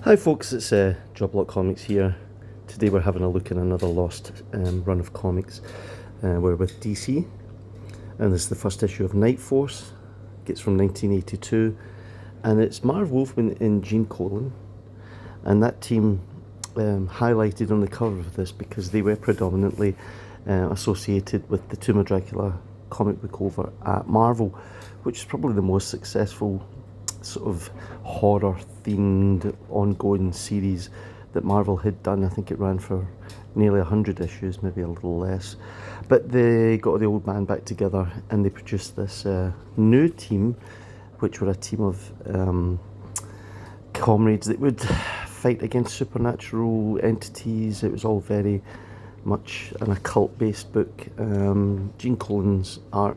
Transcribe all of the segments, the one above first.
Hi folks, it's Job Comics here. Today we're having a look at another lost run of comics. We're with DC, and this is the first issue of Night Force. It's from 1982, and it's Marv Wolfman and Gene Colan, and that team highlighted on the cover of this because they were predominantly associated with the Tomb of Dracula comic book over at Marvel, which is probably the most successful sort of horror themed ongoing series that Marvel had done. I think it ran for nearly 100 issues, maybe a little less, but they got the old man back together and they produced this new team, which were a team of comrades that would fight against supernatural entities. It was all very much an occult based book. Gene Colan's art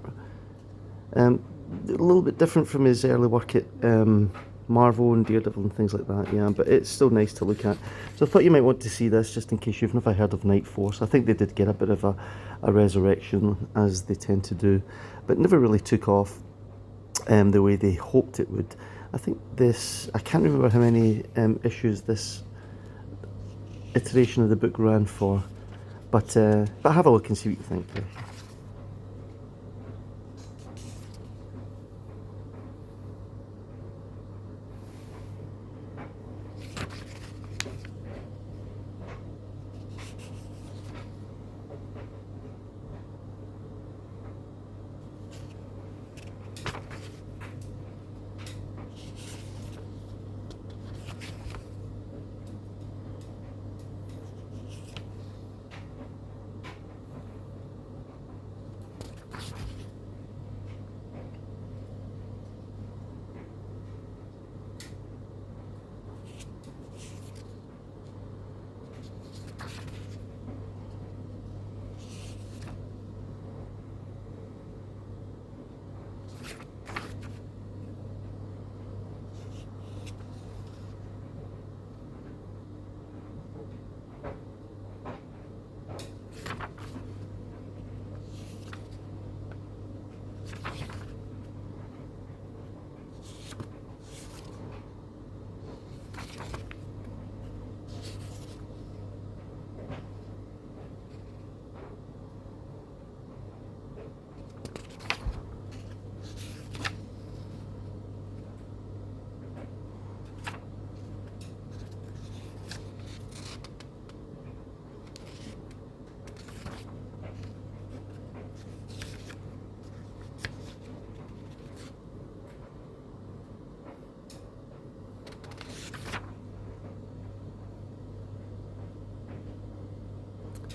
a little bit different from his early work at Marvel and Daredevil and things like that, yeah, but it's still nice to look at. So I thought you might want to see this just in case you've never heard of Night Force. I think they did get a bit of a resurrection, as they tend to do, but never really took off the way they hoped it would. I think this, I can't remember how many issues this iteration of the book ran for, but have a look and see what you think.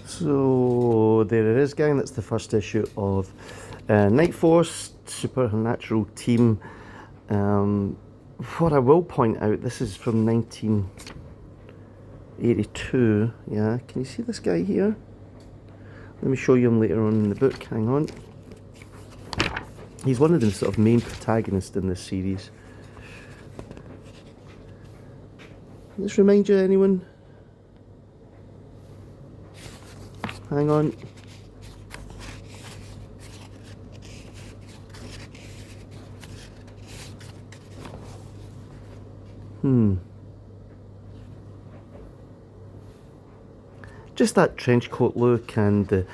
So there it is, gang. That's the first issue of Night Force, Supernatural Team. What I will point out, this is from 1982. Yeah, can you see this guy here? Let me show you him later on in the book. Hang on. He's one of the sort of main protagonists in this series. Does this remind you of anyone? Hang on. Just that trench coat look and the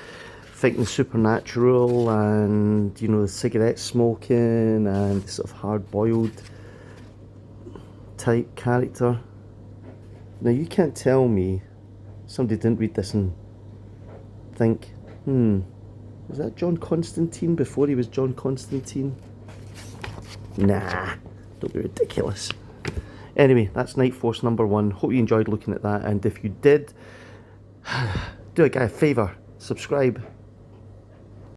fighting the supernatural, and you know, the cigarette smoking and the sort of hard-boiled type character. Now you can't tell me somebody didn't read this and think, was that John Constantine before he was John Constantine? Nah, don't be ridiculous. Anyway, that's Night Force #1. Hope you enjoyed looking at that, and if you did, do a guy a favour, subscribe.